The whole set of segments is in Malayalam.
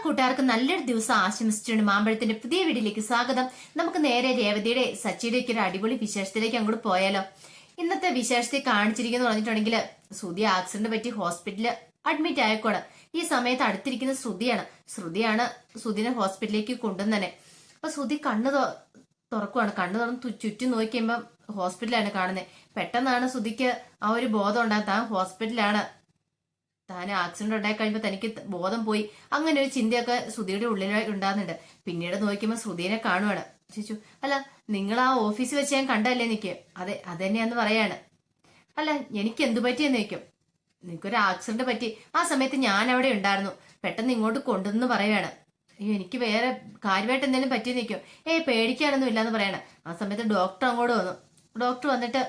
കൂട്ടുകാർക്ക് നല്ലൊരു ദിവസം ആശംസിച്ചുകൊണ്ട് മാമ്പഴത്തിന്റെ പുതിയ വീഡിയോയിലേക്ക് സ്വാഗതം. നമുക്ക് നേരെ രേവതിയുടെ സച്ചിയുടെയൊക്കെ ഒരു അടിപൊളി വിശേഷത്തിലേക്ക് അങ്ങോട്ട് പോയാലോ. ഇന്നത്തെ വിശേഷത്തെ കാണിച്ചിരിക്കുന്നു പറഞ്ഞിട്ടുണ്ടെങ്കിൽ ശ്രുതി ആക്സിഡന്റ് പറ്റി ഹോസ്പിറ്റലിൽ അഡ്മിറ്റ് ആയക്കോട്. ഈ സമയത്ത് അടുത്തിരിക്കുന്ന ശ്രുതിയാണ് ശ്രുതിനെ ഹോസ്പിറ്റലിലേക്ക് കൊണ്ടുവന്നെ. അപ്പൊ ശ്രുതി തുറക്കുവാണ്. കണ്ണു തുറന്ന് ചുറ്റും നോക്കി കഴിയുമ്പം ഹോസ്പിറ്റലാണ് കാണുന്നത്. പെട്ടെന്നാണ് ശ്രുതിക്ക് ആ ഒരു ബോധം ഉണ്ടാകും. താൻ ഹോസ്പിറ്റലാണ്, താൻ ആക്സിഡന്റ് ഉണ്ടായി കഴിയുമ്പോൾ തനിക്ക് ബോധം പോയി, അങ്ങനെ ഒരു ചിന്തയൊക്കെ ശ്രുതിയുടെ ഉള്ളിലായി ഉണ്ടാകുന്നുണ്ട്. പിന്നീട് നോക്കുമ്പോൾ ശ്രുതിനെ കാണുവാണ്. ചോദിച്ചു, അല്ല നിങ്ങൾ ആ ഓഫീസിൽ വെച്ച് ഞാൻ കണ്ടല്ലേ നിക്ക്? അതെ അതന്നെയാന്ന് പറയാണ്. അല്ല എനിക്ക് എന്തു പറ്റിയെന്ന് ചോദിക്കും. നിനക്കൊരു ആക്സിഡന്റ് പറ്റി, ആ സമയത്ത് ഞാൻ അവിടെ ഉണ്ടായിരുന്നു, പെട്ടെന്ന് ഇങ്ങോട്ട് കൊണ്ടുവന്ന് പറയാണ്. അയ്യോ എനിക്ക് വേറെ കാര്യമായിട്ട് എന്തെങ്കിലും പറ്റിയെന്ന് നിൽക്കും. പേടിക്കാനൊന്നും ഇല്ലാന്ന് പറയണം. ആ സമയത്ത് ഡോക്ടർ അങ്ങോട്ട് വന്നു. ഡോക്ടർ വന്നിട്ട്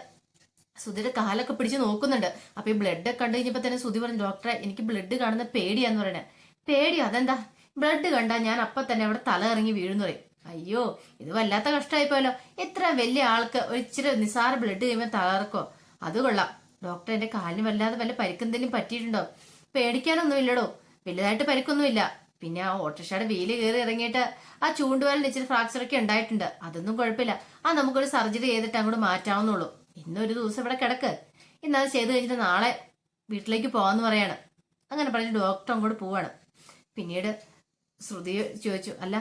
സുധിയുടെ കാലൊക്കെ പിടിച്ച് നോക്കുന്നുണ്ട്. അപ്പൊ ഈ ബ്ലഡ് കണ്ടു കഴിഞ്ഞപ്പോ തന്നെ സുധി പറഞ്ഞു, ഡോക്ടറെ എനിക്ക് ബ്ലഡ് കാണുന്ന പേടിയാന്ന് പറയണേ. പേടിയോ? അതെന്താ? ബ്ലഡ് കണ്ടാ ഞാൻ അപ്പൊ തന്നെ അവിടെ തല ഇറങ്ങി വീഴുന്നു പറയും. അയ്യോ ഇത് വല്ലാത്ത കഷ്ടമായിപ്പോയല്ലോ. ഇത്ര വലിയ ആൾക്ക് ഒരു ഇച്ചിരി നിസാര ബ്ലഡ് കഴിയുമ്പോൾ തലർക്കോ? അത് കൊള്ളാം. ഡോക്ടർ എന്റെ കാലിന് വല്ല പരിക്കെന്തെങ്കിലും പറ്റിയിട്ടുണ്ടോ? പേടിക്കാനൊന്നും ഇല്ലടോ, വലുതായിട്ട് പരിക്കൊന്നുമില്ല. പിന്നെ ആ ഓട്ടോറിക്ഷയുടെ വീല് കയറി ഇറങ്ങിയിട്ട് ആ ചൂണ്ടുവാലിന് ഇച്ചിരി ഫ്രാക്ചർ ഒക്കെ ഉണ്ടായിട്ടുണ്ട്. അതൊന്നും കുഴപ്പമില്ല. ആ നമുക്കൊരു സർജറി ചെയ്തിട്ട് അങ്ങോട്ട് മാറ്റാവുന്നുള്ളൂ. ഇന്നൊരു ദിവസം ഇവിടെ കിടക്ക്, ഇന്നത് ചെയ്ത് കഴിഞ്ഞിട്ട് നാളെ വീട്ടിലേക്ക് പോവാന്ന് പറയാണ്. അങ്ങനെ പറഞ്ഞ് ഡോക്ടർ അങ്ങോട്ട് പോവാണ്. പിന്നീട് ശ്രുതി ചോദിച്ചു, അല്ല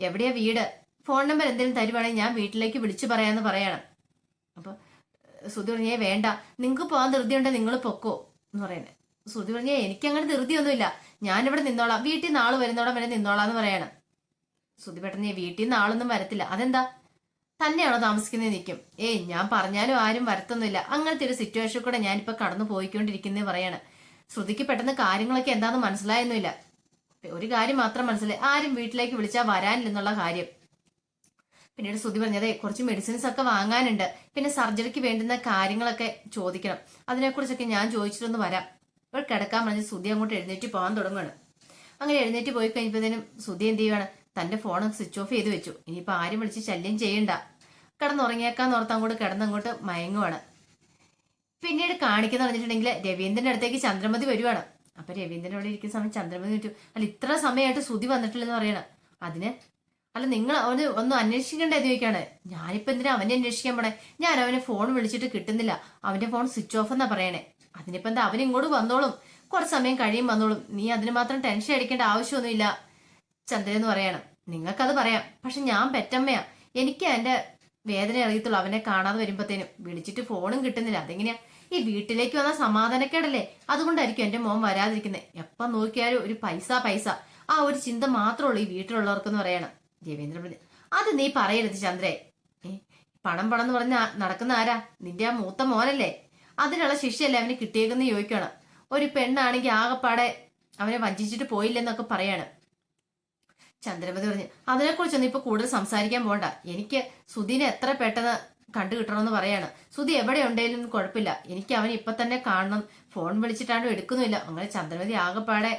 എവിടെയാ വീട്? ഫോൺ നമ്പർ എന്തെങ്കിലും തരുവാണെങ്കിൽ ഞാൻ വീട്ടിലേക്ക് വിളിച്ചു പറയാന്ന് പറയണം. അപ്പൊ ശ്രുതി പറഞ്ഞേ വേണ്ട, നിങ്ങൾക്ക് പോകാൻ ധൃതിയുണ്ട്, നിങ്ങൾ പൊക്കോ എന്ന് പറയണേ. ശ്രുതി പറഞ്ഞേ എനിക്ക് അങ്ങനെ ധൃതിയൊന്നുമില്ല, ഞാനിവിടെ നിന്നോളാം, വീട്ടിൽ നിന്ന് ആള് വരുന്നോളം വരെ നിന്നോളാന്ന് പറയണം. ശ്രുതി പെട്ടെന്ന് വീട്ടിൽ നിന്ന് ആളൊന്നും വരത്തില്ല. അതെന്താ? തന്നെയാണോ താമസിക്കുന്നത് നിൽക്കും? ഞാൻ പറഞ്ഞാലും ആരും വരത്തൊന്നുമില്ല. അങ്ങനത്തെ ഒരു സിറ്റുവേഷൻ കൂടെ ഞാനിപ്പോ കടന്നു പോയിക്കൊണ്ടിരിക്കുന്നേ പറയാണ്. ശ്രുതിക്ക് പെട്ടെന്ന് കാര്യങ്ങളൊക്കെ എന്താണെന്ന് മനസ്സിലായൊന്നുമില്ല. ഒരു കാര്യം മാത്രം മനസ്സിലായി, ആരും വീട്ടിലേക്ക് വിളിച്ചാൽ വരാനില്ലെന്നുള്ള കാര്യം. പിന്നീട് ശ്രുതി പറഞ്ഞതേ കുറച്ച് മെഡിസിൻസ് ഒക്കെ വാങ്ങാനുണ്ട്, പിന്നെ സർജറിക്ക് വേണ്ടുന്ന കാര്യങ്ങളൊക്കെ ചോദിക്കണം, അതിനെക്കുറിച്ചൊക്കെ ഞാൻ ചോദിച്ചിട്ടൊന്ന് വരാം. ഇപ്പോൾ കിടക്കാൻ പറഞ്ഞ് ശ്രുതി അങ്ങോട്ട് എഴുന്നേറ്റ് പോകാൻ തുടങ്ങുകയാണ്. അങ്ങനെ എഴുന്നേറ്റ് പോയി കഴിഞ്ഞപ്പോഴത്തേനും ശ്രുതി എന്ത് ചെയ്യുവാണ്, തന്റെ ഫോൺ സ്വിച്ച് ഓഫ് ചെയ്ത് വെച്ചു. ഇനിയിപ്പോ ആരും വിളിച്ച് ശല്യം ചെയ്യണ്ട, കിടന്നുറങ്ങിയേക്കാന്ന് ഓർത്ത് അങ്ങോട്ട് കിടന്നങ്ങോട്ട് മയങ്ങുവാണ്. പിന്നീട് കാണിക്കുന്ന പറഞ്ഞിട്ടുണ്ടെങ്കിൽ രവീന്ദ്രന്റെ അടുത്തേക്ക് ചന്ദ്രമതി വരുവാണ്. അപ്പൊ രവീന്ദ്രൻ അവിടെ ഇരിക്കുന്ന സമയം ചന്ദ്രമതി ചോദിച്ചു, അല്ല ഇത്ര സമയമായിട്ട് ശ്രുതി വന്നിട്ടില്ലെന്ന് പറയണം. അതിന് അല്ല നിങ്ങൾ അവന് ഒന്നും അന്വേഷിക്കേണ്ട എന്ന് ചോദിക്കാണ്. ഞാനിപ്പോ എന്തിനാ അവനെ അന്വേഷിക്കാൻ പോണേ? ഞാൻ അവനെ ഫോൺ വിളിച്ചിട്ട് കിട്ടുന്നില്ല, അവന്റെ ഫോൺ സ്വിച്ച് ഓഫ് എന്നാ പറയണേ. അതിനിപ്പോ എന്താ, അവൻ ഇങ്ങോട്ട് വന്നോളും, കുറച്ച് സമയം കഴിയും വന്നോളും, നീ അതിന് മാത്രം ടെൻഷൻ അടിക്കേണ്ട ആവശ്യമൊന്നുമില്ല ചന്ദ്രൻ എന്ന് പറയണം. നിങ്ങൾക്കത് പറയാം, പക്ഷെ ഞാൻ പെറ്റമ്മയാ, എനിക്ക് എന്റെ വേദന അറിയത്തുള്ളൂ. അവനെ കാണാതെ വരുമ്പോഴത്തേനും വിളിച്ചിട്ട് ഫോണും കിട്ടുന്നില്ല. അതെങ്ങനെയാ? ഈ വീട്ടിലേക്ക് വന്ന സമാധാനക്കേടല്ലേ, അതുകൊണ്ടായിരിക്കും എന്റെ മോൻ വരാതിരിക്കുന്നത്. എപ്പം നോക്കിയാലും ഒരു പൈസ ആ ഒരു ചിന്ത മാത്രമുള്ളൂ ഈ വീട്ടിലുള്ളവർക്കെന്ന് പറയണം. രവീന്ദ്രൻ, അത് നീ പറയരുത് ചന്ദ്രേ. പണം എന്ന് പറഞ്ഞ നടക്കുന്ന ആരാ? നിന്റെ ആ മൂത്ത മോനല്ലേ? അതിനുള്ള ശിക്ഷയല്ലേ അവന് കിട്ടിയേക്കെന്ന് ചോദിക്കണം. ഒരു പെണ്ണാണെങ്കിൽ ആകെപ്പാടെ അവനെ വഞ്ചിച്ചിട്ട് പോയില്ലെന്നൊക്കെ പറയാണ്. ചന്ദ്രമതി പറഞ്ഞു, അതിനെക്കുറിച്ചൊന്നും ഇപ്പൊ കൂടുതൽ സംസാരിക്കാൻ പോണ്ട, എനിക്ക് സുധീനെ എത്ര പെട്ടെന്ന് കണ്ടു കിട്ടണമെന്ന് പറയാണ്. സുധി എവിടെ ഉണ്ടെങ്കിലും കുഴപ്പമില്ല, എനിക്ക് അവൻ ഇപ്പൊ തന്നെ കാണണം, ഫോൺ വിളിച്ചിട്ടാണ്ടും എടുക്കുന്നില്ല. അങ്ങനെ ചന്ദ്രമതി ആകെപ്പാടെ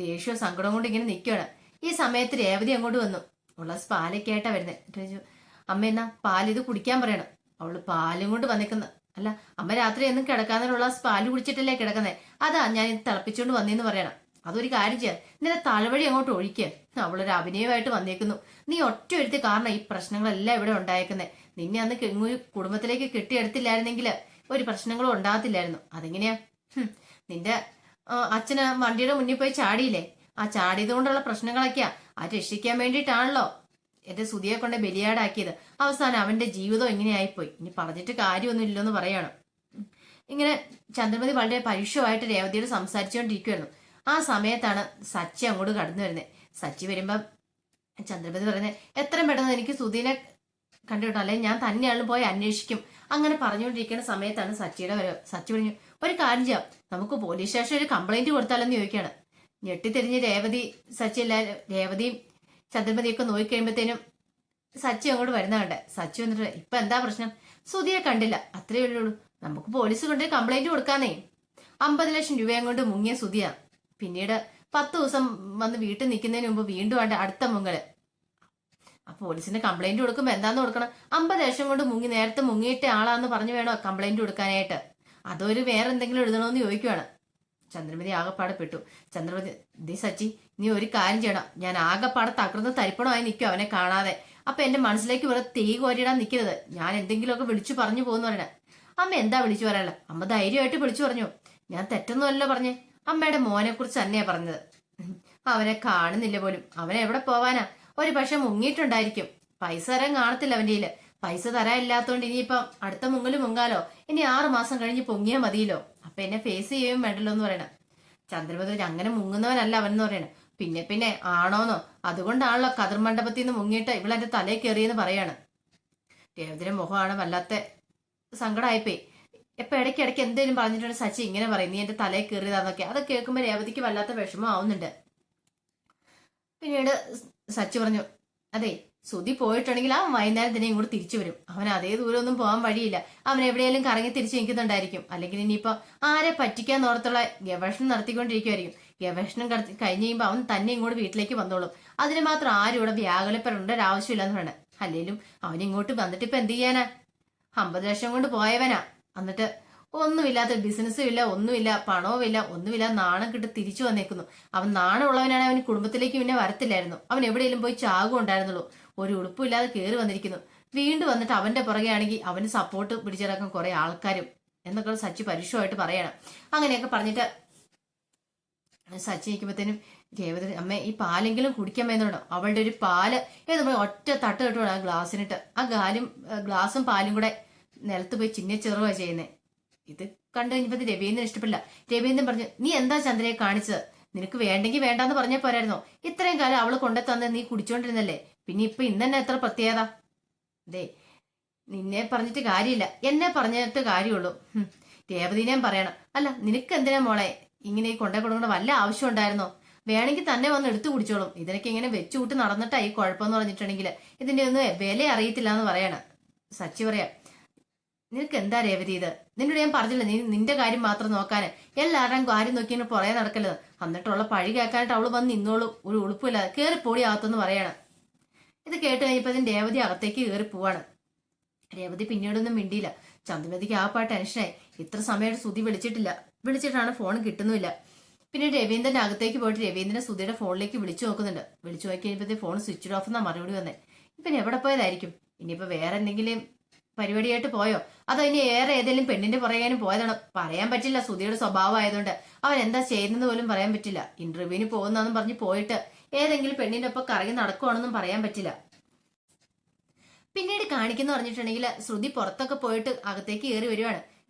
ദേഷ്യവും സങ്കടം കൊണ്ട് ഇങ്ങനെ നിൽക്കുകയാണ്. ഈ സമയത്ത് രേവതി അങ്ങോട്ട് വന്നു. ഉള്ള പാലൊക്കെ ആയിട്ടാ വരുന്നത്. അമ്മ എന്നാ പാലിത് കുടിക്കാൻ പറയണം. അവള് പാലും കൊണ്ട് വന്നിക്കുന്ന. അല്ല അമ്മ രാത്രി എന്നും കിടക്കാനുള്ള പാല് കുടിച്ചിട്ടല്ലേ കിടക്കുന്നേ? അതാ ഞാൻ ഇത് തിളപ്പിച്ചുകൊണ്ട് വന്നേന്ന് പറയണം. അതൊരു കാര്യം ചെയ്യാം, നിന്നെ തലവഴി അങ്ങോട്ട് ഒഴിക്കുക. അവളൊരു അഭിനയമായിട്ട് വന്നേക്കുന്നു. നീ ഒറ്റ എഴുത്തി കാരണം ഈ പ്രശ്നങ്ങളെല്ലാം ഇവിടെ ഉണ്ടായേക്കുന്നേ. നിന്നെ അന്ന് കുടുംബത്തിലേക്ക് കെട്ടിയെടുത്തില്ലായിരുന്നെങ്കിൽ ഒരു പ്രശ്നങ്ങളും ഉണ്ടാകത്തില്ലായിരുന്നു. അതെങ്ങനെയാ? നിന്റെ അച്ഛന് വണ്ടിയുടെ മുന്നിൽ പോയി ചാടിയില്ലേ? ആ ചാടിയത് കൊണ്ടുള്ള പ്രശ്നങ്ങളൊക്കെയാ. ആ രക്ഷിക്കാൻ വേണ്ടിയിട്ടാണല്ലോ എന്റെ സുധിയെ കൊണ്ട് ബലിയാടാക്കിയത്. അവസാനം അവന്റെ ജീവിതം ഇങ്ങനെയായിപ്പോയി. ഇനി പറഞ്ഞിട്ട് കാര്യമൊന്നും ഇല്ലെന്ന് പറയാണ്. ഇങ്ങനെ ചന്ദ്രമതി വളരെ പരുഷമായിട്ട് രേവതിയോട് സംസാരിച്ചുകൊണ്ടിരിക്കുകയായിരുന്നു. ആ സമയത്താണ് സച്ചി അങ്ങോട്ട് കടന്നു വരുന്നത്. സച്ചി വരുമ്പം ചന്ദ്രമതി പറയുന്നത്, എത്രയും പെട്ടെന്ന് എനിക്ക് സുധീനെ കണ്ടുകിട്ടും, അല്ലെങ്കിൽ ഞാൻ തന്നെയാണ് പോയി അന്വേഷിക്കും. അങ്ങനെ പറഞ്ഞുകൊണ്ടിരിക്കുന്ന സമയത്താണ് സച്ചിയുടെ വരവ്. സച്ചി പറഞ്ഞു, ഒരു കാര്യം ചെയ്യാം, നമുക്ക് പോലീസ് സ്റ്റേഷനിൽ ഒരു കംപ്ലൈന്റ് കൊടുത്താലെന്ന് ചോദിക്കുകയാണ്. ഞെട്ടിത്തിരിഞ്ഞ് രേവതിയും ചന്ദ്രമതിയൊക്കെ നോക്കിക്കഴിയുമ്പോഴത്തേനും സച്ചി അങ്ങോട്ട് വരുന്നതുണ്ട്. സച്ചി വന്നിട്ട്, ഇപ്പൊ എന്താ പ്രശ്നം? സുധിയെ കണ്ടില്ല, അത്രയേ ഉള്ളൂ, നമുക്ക് പോലീസ് കൊണ്ട് കംപ്ലൈന്റ് കൊടുക്കാന്നേ. 50 ലക്ഷം രൂപയും കൊണ്ട് മുങ്ങിയ സുധിയാ. പിന്നീട് 10 ദിവസം വന്ന് വീട്ടിൽ നിൽക്കുന്നതിന് മുമ്പ് വീണ്ടും അടുത്ത മുങ്ങല്. ആ പോലീസിന് കംപ്ലൈന്റ് കൊടുക്കുമ്പോ എന്താന്ന് കൊടുക്കണം? 50 ലക്ഷം കൊണ്ട് നേരത്തെ മുങ്ങിയിട്ട ആളാന്ന് പറഞ്ഞു വേണോ കംപ്ലൈന്റ് കൊടുക്കാനായിട്ട്? അതൊരു വേറെ എന്തെങ്കിലും എഴുതണോന്ന് ചോദിക്കുവാണ്. ചന്ദ്രമതി ആകെപ്പാടെ പെട്ടു. ചന്ദ്രമതി, ദേ സച്ചി, നീ ഒരു കാര്യം ചെയ്യണം. ഞാൻ ആകെപ്പാടെ തകർന്ന് തരിപ്പണമായി നിൽക്കും അവനെ കാണാതെ. അപ്പൊ എന്റെ മനസ്സിലേക്ക് വേറെ തീ കോരിയിടാൻ നിൽക്കരുത്. ഞാൻ എന്തെങ്കിലുമൊക്കെ വിളിച്ചു പറഞ്ഞു പോകുന്നു പറയണേ. അമ്മ എന്താ വിളിച്ചു പറയാനുള്ള? അമ്മ ധൈര്യമായിട്ട് വിളിച്ചു പറഞ്ഞു. ഞാൻ തെറ്റൊന്നുമല്ലോ പറഞ്ഞേ, അമ്മയുടെ മോനെ കുറിച്ച് തന്നെയാ പറഞ്ഞത്. അവനെ കാണുന്നില്ല പോലും. അവൻ എവിടെ പോവാനാ? ഒരു പക്ഷെ മുങ്ങിയിട്ടുണ്ടായിരിക്കും. പൈസ തരാൻ കാണത്തില്ല അവന്റെ കയ്യില്. പൈസ തരാൻ ഇല്ലാത്തോണ്ട് ഇനിയിപ്പം അടുത്ത മുങ്ങല് മുങ്ങാലോ. ഇനി 6 മാസം കഴിഞ്ഞ് പൊങ്ങിയാ മതിയല്ലോ. അപ്പൊ എന്നെ ഫേസ് ചെയ്യുകയും വേണ്ടല്ലോ എന്ന് പറയണ. ചന്ദ്രഭദ്രൻ അങ്ങനെ മുങ്ങുന്നവനല്ല അവൻ എന്ന് പറയണ. പിന്നെ ആണോന്നോ? അതുകൊണ്ടാണല്ലോ കതിർ മണ്ഡപത്തിൽ നിന്ന് മുങ്ങിയിട്ട് ഇവളെന്റെ തലയിൽ കയറിയെന്ന് പറയാണ്. രേവതിയുടെ മുഖമാണ് വല്ലാത്ത സങ്കടമായിപ്പോയി. ഇപ്പൊ ഇടയ്ക്കിടയ്ക്ക് എന്തേലും പറഞ്ഞിട്ടുണ്ട് സച്ചി ഇങ്ങനെ പറയും, നീ എന്റെ തലയിൽ കയറിയതാന്നൊക്കെ. അത് കേൾക്കുമ്പോൾ രേവതിക്ക് വല്ലാത്ത വിഷമം ആവുന്നുണ്ട്. പിന്നീട് സച്ചി പറഞ്ഞു, അതെ, സുധി പോയിട്ടുണ്ടെങ്കിൽ അവൻ വൈകുന്നേരം തന്നെ ഇങ്ങോട്ട് തിരിച്ചു വരും. അവൻ അതേ ദൂരമൊന്നും പോകാൻ വഴിയില്ല. അവൻ എവിടെയെങ്കിലും കറങ്ങി തിരിച്ചു നിൽക്കുന്നുണ്ടായിരിക്കും. അല്ലെങ്കിൽ ഇനിയിപ്പോ ആരെ പറ്റിക്കാൻ ഓർത്തുള്ള ഗവേഷണം നടത്തിക്കൊണ്ടിരിക്കുമായിരിക്കും. ഗവേഷണം കഴിഞ്ഞ് കഴിയുമ്പോൾ അവൻ തന്നെ ഇങ്ങോട്ട് വീട്ടിലേക്ക് വന്നോളും. അതിന് മാത്രം ആരും ഇവിടെ വ്യാകുലപ്പെടേണ്ട ഒരു ആവശ്യമില്ലെന്ന് പറയണേ. അല്ലെങ്കിലും അവൻ ഇങ്ങോട്ട് വന്നിട്ട് ഇപ്പൊ എന്ത് ചെയ്യാനാ? 50 ലക്ഷം കൊണ്ട് പോയവനാ. എന്നിട്ട് ഒന്നുമില്ലാത്ത ബിസിനസ്സും ഇല്ല, ഒന്നുമില്ല, പണവും ഇല്ല, ഒന്നുമില്ല, നാണം കിട്ട് തിരിച്ചു വന്നേക്കുന്നു. അവൻ നാണമുള്ളവനാണ്. അവന് കുടുംബത്തിലേക്ക് പിന്നെ വരത്തില്ലായിരുന്നു. അവൻ എവിടെയെങ്കിലും പോയി ചാകും ഉണ്ടായിരുന്നുള്ളൂ. ഒരു ഉടുപ്പില്ലാതെ കയറി വന്നിരിക്കുന്നു. വീണ്ടും വന്നിട്ട് അവന്റെ പുറകെ ആണെങ്കിൽ അവന് സപ്പോർട്ട് പിടിച്ചിറക്കാൻ കുറെ ആൾക്കാരും എന്നൊക്കെ സച്ചി പരുഷമായിട്ട് പറയണം. അങ്ങനെയൊക്കെ പറഞ്ഞിട്ട് സച്ചി നിൽക്കുമ്പോഴത്തേനും രേവതി, അമ്മ ഈ പാലെങ്കിലും കുടിക്കാമെന്നുണ്ടോ? അവളുടെ ഒരു പാല് ഏത് ഒറ്റ തട്ട് കെട്ടുകൊണ്ട് ആ ഗ്ലാസ്സിനിട്ട് ആ ഗ്ലാസും പാലും കൂടെ നിലത്ത് പോയി ചിന്നച്ചെറുവാ ചെയ്യുന്നേ. ഇത് കണ്ടു കഴിഞ്ഞപ്പോ രവീന്ദ്രൻ ഇഷ്ടപ്പെടില്ല. രവീന്ദ്രൻ പറഞ്ഞു, നീ എന്താ ചന്ദ്രയെ കാണിച്ചത്? നിനക്ക് വേണ്ടെങ്കിൽ വേണ്ടാന്ന് പറഞ്ഞാ പോരായിരുന്നോ? ഇത്രയും കാലം അവള് കൊണ്ടു തന്നെ നീ കുടിച്ചോണ്ടിരുന്നല്ലേ. പിന്നെ ഇപ്പൊ ഇന്നെ എത്ര പ്രത്യേകത? ദേ, നിന്നെ പറഞ്ഞിട്ട് കാര്യമില്ല, എന്നെ പറഞ്ഞിട്ട് കാര്യമുള്ളൂ. രേവതിനെയും പറയണം. അല്ല, നിനക്ക് എന്തിനാ മോളെ ഇങ്ങനെ കൊണ്ടേ കൊടുക്കേണ്ട വല്ല ആവശ്യം ഉണ്ടായിരുന്നോ? വേണമെങ്കിൽ തന്നെ വന്ന് എടുത്തു കുടിച്ചോളും. ഇതിനൊക്കെ ഇങ്ങനെ വെച്ചുകൂട്ടി നടന്നിട്ടായി കുഴപ്പമെന്ന് പറഞ്ഞിട്ടുണ്ടെങ്കിൽ ഇതിന്റെ ഒന്നും വില അറിയത്തില്ല എന്ന് പറയാണ്. സച്ചി പറയാ, നിനക്ക് എന്താ രേവതി ഇത്? നിന്നോട് ഞാൻ പറഞ്ഞില്ല നീ നിന്റെ കാര്യം മാത്രം നോക്കാന്. എല്ലാവരുടെയും കാര്യം നോക്കി പുറകെ നടക്കരുത്. എന്നിട്ടുള്ള പഴി കേൾക്കാനായിട്ട് അവള് വന്ന് നിന്നോളൂ. ഒരു ഉളുപ്പില്ലാതെ കയറി പോടി അകത്തെന്ന് പറയാണ്. ഇത് കേട്ട് കഴിഞ്ഞപ്പോ രേവതി അകത്തേക്ക് കയറി പോവാണ്. രേവതി പിന്നീടൊന്നും മിണ്ടിയില്ല. ചന്ദ്രമതിക്ക് ആ ടെൻഷനായി. ഇത്ര സമയമായിട്ട് സുധി വിളിച്ചിട്ടാണ് ഫോൺ കിട്ടുന്നുമില്ല. പിന്നെ രവീന്ദ്രന്റെ അകത്തേക്ക് പോയിട്ട് രവീന്ദ്രൻ സുധിയുടെ ഫോണിലേക്ക് വിളിച്ചു നോക്കുന്നുണ്ട്. വിളിച്ചു നോക്കി കഴിഞ്ഞപ്പോ ഫോൺ സ്വിച്ച് ഓഫ് എന്നാ മറുപടി വന്നേ. ഇപ്പൊ എവിടെ പോയതായിരിക്കും? ഇനിയിപ്പോ വേറെ എന്തെങ്കിലും പരിപാടിയായിട്ട് പോയോ? അതോ ഇനി ഏതെങ്കിലും പെണ്ണിന്റെ പുറകേനും പോയതാണോ? പറയാൻ പറ്റില്ല. സുധിയുടെ സ്വഭാവം ആയതുകൊണ്ട് അവൻ എന്താ ചെയ്യുന്നത് പോലും പറയാൻ പറ്റില്ല. ഇന്റർവ്യൂവിന് പോകുന്നതെന്നും പറഞ്ഞ് പോയിട്ട് ഏതെങ്കിലും പെണ്ണിന്റെ ഒപ്പം കറങ്ങി നടക്കുവാണെന്നും പറയാൻ പറ്റില്ല. പിന്നീട് കാണിക്കുന്ന പറഞ്ഞിട്ടുണ്ടെങ്കിൽ ശ്രുതി പുറത്തൊക്കെ പോയിട്ട് അകത്തേക്ക് കയറി വരുവാണ്.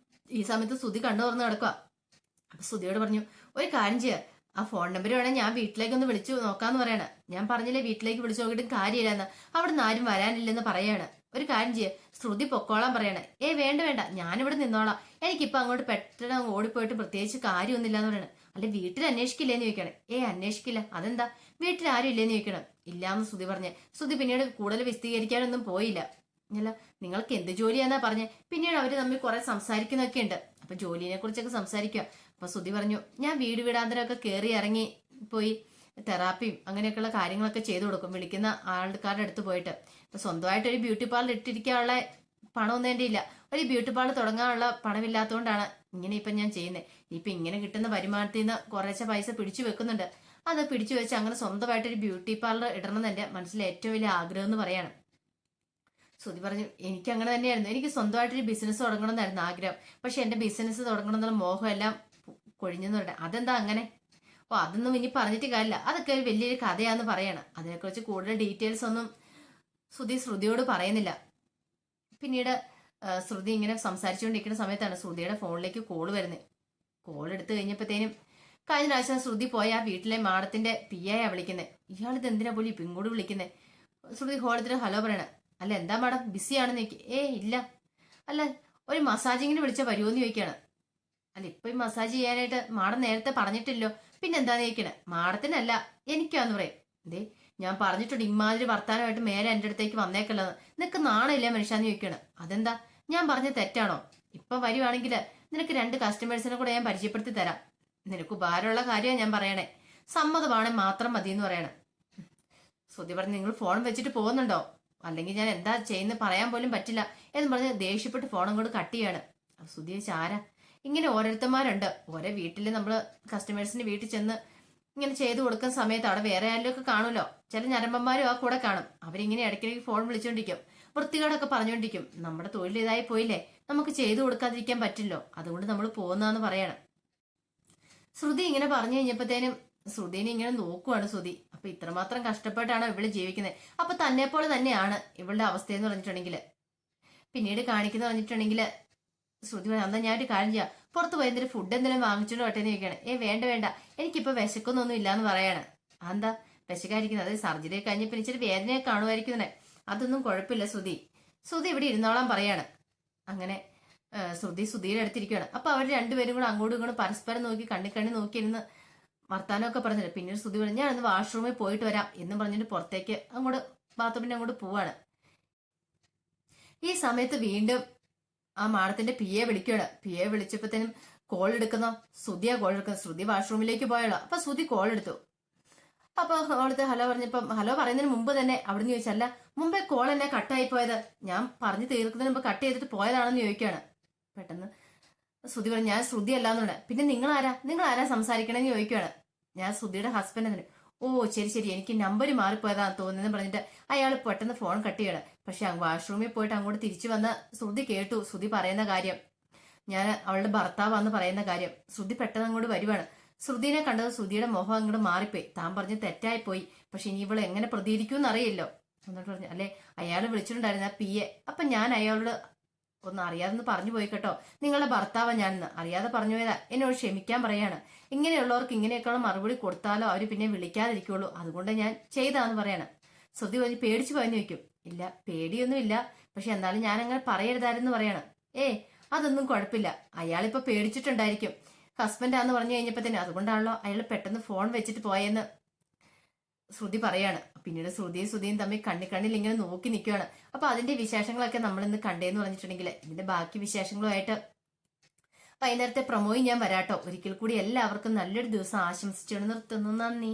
ഈ സമയത്ത് ശ്രുതി കണ്ണു തുറന്ന് കിടക്കുക. അപ്പൊ ശ്രുതിയോട് പറഞ്ഞു, ഒരു കാര്യം ചെയ്യുക, ആ ഫോൺ നമ്പർ വേണേ ഞാൻ വീട്ടിലേക്ക് ഒന്ന് വിളിച്ചു നോക്കാന്ന് പറയണ. ഞാൻ പറഞ്ഞില്ലേ വീട്ടിലേക്ക് വിളിച്ചു നോക്കിയിട്ടും കാര്യമില്ലെന്ന്. അവിടെ നിന്ന് ആരും വരാനില്ലെന്ന് പറയാണ്. ഒരു കാര്യം ചെയ്യുക, ശ്രുതി പൊക്കോളാൻ പറയണേ. വേണ്ട, ഞാനിവിടെ നിന്നോളാം. എനിക്കിപ്പോ അങ്ങോട്ട് പെട്ടെന്ന് ഓടിപ്പോയിട്ട് പ്രത്യേകിച്ച് കാര്യമൊന്നുമില്ല എന്ന് പറയണേ. അല്ലെ വീട്ടിൽ അന്വേഷിക്കില്ലേന്ന് ചോദിക്കണേ. അന്വേഷിക്കില്ല. അതെന്താ? വീട്ടിൽ ആരും ഇല്ലേന്ന് ചോദിക്കണം. ഇല്ലാന്ന് ശ്രുതി പറഞ്ഞേ. ശ്രുതി പിന്നീട് കൂടുതൽ വിശദീകരിക്കാനൊന്നും പോയില്ല. അല്ല, നിങ്ങൾക്ക് എന്ത് ജോലിയാന്നാ പറഞ്ഞേ? പിന്നീട് അവര് തമ്മിൽ കുറെ സംസാരിക്കുന്നൊക്കെ ഉണ്ട്. അപ്പൊ ജോലിനെ കുറിച്ചൊക്കെ സംസാരിക്കുക. അപ്പൊ ശ്രുതി പറഞ്ഞു, ഞാൻ വീടാന്തരമൊക്കെ കയറി ഇറങ്ങി പോയി തെറാപ്പിയും അങ്ങനെയൊക്കെയുള്ള കാര്യങ്ങളൊക്കെ ചെയ്തു കൊടുക്കും വിളിക്കുന്ന ആൾക്കാരുടെ അടുത്ത് പോയിട്ട്. ഇപ്പൊ സ്വന്തമായിട്ട് ഒരു ബ്യൂട്ടി പാർലർ ഇട്ടിരിക്കാനുള്ള പണമൊന്നും എൻ്റെ ഇല്ല. ഒരു ബ്യൂട്ടി പാർലർ തുടങ്ങാനുള്ള പണമില്ലാത്തതുകൊണ്ടാണ് ഇങ്ങനെ ഇപ്പൊ ഞാൻ ചെയ്യുന്നത്. ഇപ്പൊ ഇങ്ങനെ കിട്ടുന്ന വരുമാനത്തിൽ നിന്ന് കുറേശ്ശെ പൈസ പിടിച്ചു വെക്കുന്നുണ്ട്. അത് പിടിച്ചു വെച്ച് അങ്ങനെ സ്വന്തമായിട്ട് ഒരു ബ്യൂട്ടി പാർലർ ഇടണം എന്ന് എൻ്റെ മനസ്സിലെ ഏറ്റവും വലിയ ആഗ്രഹം എന്ന് പറയാണ്. ശ്രുതി പറഞ്ഞു, എനിക്ക് അങ്ങനെ തന്നെയായിരുന്നു. എനിക്ക് സ്വന്തമായിട്ടൊരു ബിസിനസ് തുടങ്ങണം എന്നായിരുന്നു ആഗ്രഹം. പക്ഷെ എന്റെ ബിസിനസ് തുടങ്ങണം എന്നുള്ള മോഹം എല്ലാം കൊഴിഞ്ഞെന്ന് പറയണം. അതെന്താ അങ്ങനെ? അതൊന്നും ഇനി പറഞ്ഞിട്ട് കാര്യമില്ല. അതൊക്കെ ഒരു വലിയൊരു കഥയാന്ന് പറയണം. അതിനെക്കുറിച്ച് കൂടുതൽ ഡീറ്റെയിൽസ് ഒന്നും ശ്രുതിയോട് പറയുന്നില്ല. പിന്നീട് ശ്രുതി ഇങ്ങനെ സംസാരിച്ചുകൊണ്ടിരിക്കുന്ന സമയത്താണ് ശ്രുതിയുടെ ഫോണിലേക്ക് കോള് വരുന്നത്. കോൾ എടുത്തു കഴിഞ്ഞപ്പോഴത്തേനും കഴിഞ്ഞ പ്രാവശ്യം ശ്രുതി പോയ ആ വീട്ടിലെ മാഡത്തിന്റെ പിയായാ വിളിക്കുന്നത്. ഇയാളിത് എന്തിനാ പോലും ഇപ്പൊ ഇങ്ങോട്ട് വിളിക്കുന്നത്? ശ്രുതി ഹോളത്തിൽ ഹലോ പറയണ. അല്ല, എന്താ മാഡം ബിസിയാണെന്ന് ചോദിക്കും. ഇല്ല. അല്ല, ഒരു മസാജിങ്ങിന് വിളിച്ച വരുമോന്ന് ചോദിക്കാണ്. അല്ല, ഇപ്പൊ ഈ മസാജ് ചെയ്യാനായിട്ട് മാഡം നേരത്തെ പറഞ്ഞിട്ടില്ലോ. പിന്നെന്താന്ന് ചോദിക്കണേ. മാഡത്തിനല്ല, എനിക്കാന്ന് പറയും. ഞാൻ പറഞ്ഞിട്ടുണ്ട് ഇമാതിരി വർത്താനമായിട്ട് മേലെ എന്റെ അടുത്തേക്ക് വന്നേക്കല്ലെന്ന്. നിനക്ക് നാണമില്ല മനുഷ്യാന്ന് ചോദിക്കാണ്. അതെന്താ? ഞാൻ പറഞ്ഞ തെറ്റാണോ? ഇപ്പൊ വരുവാണെങ്കിൽ നിനക്ക് 2 കസ്റ്റമേഴ്സിനെ കൂടെ ഞാൻ പരിചയപ്പെടുത്തി തരാം. നിനക്ക് ഉപകാരമുള്ള കാര്യമാണ് ഞാൻ പറയണേ. സമ്മതമാണെങ്കിൽ മാത്രം മതി എന്ന് പറയണേ. ശ്രുതി പറഞ്ഞു, നിങ്ങൾ ഫോൺ വെച്ചിട്ട് പോകുന്നുണ്ടോ? അല്ലെങ്കിൽ ഞാൻ എന്താ ചെയ്യുന്നത് പറയാൻ പോലും പറ്റില്ല എന്ന് പറഞ്ഞ് ദേഷ്യപ്പെട്ട് ഫോൺ അങ്ങോട്ട് കട്ട് ചെയ്യാണ്. ശ്രുതി ആരാ? ഇങ്ങനെ ഓരോരുത്തന്മാരുണ്ട്. ഓരോ വീട്ടിൽ നമ്മൾ കസ്റ്റമേഴ്സിന്റെ വീട്ടിൽ ചെന്ന് ഇങ്ങനെ ചെയ്തു കൊടുക്കുന്ന സമയത്ത് അവിടെ വേറെ ആരെങ്കിലും ഒക്കെ കാണുമല്ലോ. ചില ഞരമ്പന്മാരും ആ കൂടെ കാണും. അവരിങ്ങനെ ഇടയ്ക്കിടയ്ക്ക് ഫോൺ വിളിച്ചോണ്ടിരിക്കും, വൃത്തികേടൊക്കെ പറഞ്ഞോണ്ടിരിക്കും. നമ്മുടെ തൊഴിൽ ഇതായി പോയില്ലേ, നമുക്ക് ചെയ്തു കൊടുക്കാതിരിക്കാൻ പറ്റില്ലോ, അതുകൊണ്ട് നമ്മൾ പോകുന്നതെന്ന് പറയണം. ശ്രുതി ഇങ്ങനെ പറഞ്ഞു കഴിഞ്ഞപ്പോഴത്തേനും ശ്രുതിനെ ഇങ്ങനെ നോക്കുവാണ് ശ്രുതി. അപ്പൊ ഇത്രമാത്രം കഷ്ടപ്പെട്ടാണ് ഇവള് ജീവിക്കുന്നത്. അപ്പൊ തന്നെ പോലെ തന്നെയാണ് ഇവളുടെ അവസ്ഥയെന്ന് പറഞ്ഞിട്ടുണ്ടെങ്കിൽ പിന്നീട് കാണിക്കുന്ന പറഞ്ഞിട്ടുണ്ടെങ്കിൽ ശ്രുതി അന്നാ ഞാനൊരു കാര്യം ചെയ്യാം, പുറത്ത് പോയി എന്തെങ്കിലും ഫുഡ് എന്തെങ്കിലും വാങ്ങിച്ചോണ്ട് വട്ടേന്ന് ചോദിക്കുകയാണ്. വേണ്ട വേണ്ട, എനിക്കിപ്പോ വിശക്കൊന്നും ഇല്ലാന്ന് പറയാണ്. അതെന്താ വിശക്കായിരിക്കുന്നത്? അത് സർജറി കഴിഞ്ഞപ്പോ ഇച്ചിരി വേദനയൊക്കെ കാണുമായിരിക്കുന്നേ. അതൊന്നും കുഴപ്പമില്ല ശ്രുതി, ശ്രുതി ഇവിടെ ഇരുന്നോളാൻ പറയാണ്. അങ്ങനെ ശ്രുതിയുടെ അടുത്തിരിക്കുകയാണ്. അപ്പൊ അവർ രണ്ടുപേരും കൂടെ അങ്ങോട്ടും ഇങ്ങോട്ടും പരസ്പരം നോക്കി കണ്ണി നോക്കിയിരുന്ന് വർത്താനമൊക്കെ പറഞ്ഞില്ല. പിന്നീട് ശ്രുതി പറഞ്ഞു ഞാൻ ഒന്ന് വാഷ്റൂമിൽ പോയിട്ട് വരാം എന്നും പറഞ്ഞിട്ട് പുറത്തേക്ക് അങ്ങോട്ട് ബാത്റൂമിന്റെ അങ്ങോട്ട് പോവാണ്. ഈ സമയത്ത് വീണ്ടും ആ മാഡത്തിന്റെ പിയെ വിളിക്കുകയാണ്. പിയെ വിളിച്ചപ്പോഴത്തേനും കോൾ എടുക്കുന്ന ശ്രുതിയാ കോൾ എടുക്കുന്നത്. ശ്രുതി വാഷ്റൂമിലേക്ക് പോയല്ലോ. അപ്പൊ ശ്രുതി കോൾ എടുത്തു. അപ്പൊ കോളെടുത്ത് ഹലോ പറഞ്ഞപ്പം ഹലോ പറയുന്നതിന് മുമ്പ് തന്നെ അവിടുന്ന് ചോദിച്ചല്ല മുമ്പേ കോൾ എന്നെ കട്ടായി പോയത്, ഞാൻ പറഞ്ഞു തീർക്കുന്നതിന് മുമ്പ് കട്ട് ചെയ്തിട്ട് പോയതാണെന്ന് ചോദിക്കുകയാണ്. പെട്ടെന്ന് ശ്രുതി പറഞ്ഞു ഞാൻ ശ്രുതി അല്ലാന്നുണ്ട്. പിന്നെ നിങ്ങൾ ആരാ സംസാരിക്കണമെന്ന് ചോദിക്കുകയാണ്. ഞാൻ ശ്രുതിയുടെ ഹസ്ബൻഡ് തന്നെ. ഓ ശരി, എനിക്ക് നമ്പർ മാറിപ്പോയതാന്ന് തോന്നുന്നതെന്ന് പറഞ്ഞിട്ട് അയാൾ പെട്ടെന്ന് ഫോൺ കട്ട് ചെയ്യണം. പക്ഷെ വാഷ്റൂമിൽ പോയിട്ട് അങ്ങോട്ട് തിരിച്ചു വന്ന ശ്രുതി കേട്ടു ശ്രുതി പറയുന്ന കാര്യം, ഞാൻ അവളുടെ ഭർത്താവാന്ന് പറയുന്ന കാര്യം. ശ്രുതി പെട്ടെന്ന് അങ്ങോട്ട് വരുവാണ്. ശ്രുതിനെ കണ്ടത് ശ്രുതിയുടെ മുഖം അങ്ങോട്ട് മാറിപ്പോയി. താൻ പറഞ്ഞ് തെറ്റായി പോയി, പക്ഷെ ഇനി ഇവള് എങ്ങനെ പ്രതികരിക്കും അറിയില്ലോ എന്നിട്ട് പറഞ്ഞു. അല്ലെ അയാൾ വിളിച്ചിട്ടുണ്ടായിരുന്നു ആ പിയെ. അപ്പൊ ഞാൻ അയാളോട് ഒന്ന് അറിയാതെ പറഞ്ഞു പോയി കേട്ടോ, നിങ്ങളുടെ ഭർത്താവ് ഞാനെന്ന് അറിയാതെ പറഞ്ഞു പോയതാ, എന്നോട് ക്ഷമിക്കാൻ പറയാണ്. ഇങ്ങനെയുള്ളവർക്ക് ഇങ്ങനെയൊക്കെയുള്ള മറുപടി കൊടുത്താലോ അവര് പിന്നെ വിളിക്കാതിരിക്കുള്ളൂ, അതുകൊണ്ട് ഞാൻ ചെയ്താന്ന് പറയാണ്. ശ്രുതി പറഞ്ഞ് പേടിച്ചു പോയെന്ന് ചോദിക്കും. ഇല്ല പേടിയൊന്നും ഇല്ല, പക്ഷെ എന്നാലും ഞാൻ അങ്ങനെ പറയരുതായിരുന്നു പറയാണ്. അതൊന്നും കുഴപ്പമില്ല, അയാളിപ്പോ പേടിച്ചിട്ടുണ്ടായിരിക്കും ഹസ്ബൻഡാന്ന് പറഞ്ഞു കഴിഞ്ഞപ്പോ തന്നെ, അതുകൊണ്ടാണല്ലോ അയാൾ പെട്ടെന്ന് ഫോൺ വെച്ചിട്ട് പോയെന്ന് ശ്രുതി പറയാണ്. പിന്നീട് ശ്രുതിയും തമ്മിൽ കണ്ണിൽ ഇങ്ങനെ നോക്കി നിൽക്കുകയാണ്. അപ്പൊ അതിന്റെ വിശേഷങ്ങളൊക്കെ നമ്മൾ ഇന്ന് കണ്ടേന്ന് പറഞ്ഞിട്ടുണ്ടെങ്കിൽ ഇതിന്റെ ബാക്കി വിശേഷങ്ങളുമായിട്ട് വൈകുന്നേരത്തെ പ്രൊമോയും ഞാൻ വരാട്ടോ. ഒരിക്കൽ കൂടി എല്ലാവർക്കും നല്ലൊരു ദിവസം ആശംസിച്ചുകൊണ്ട് നിർത്തുന്നു. നന്ദി.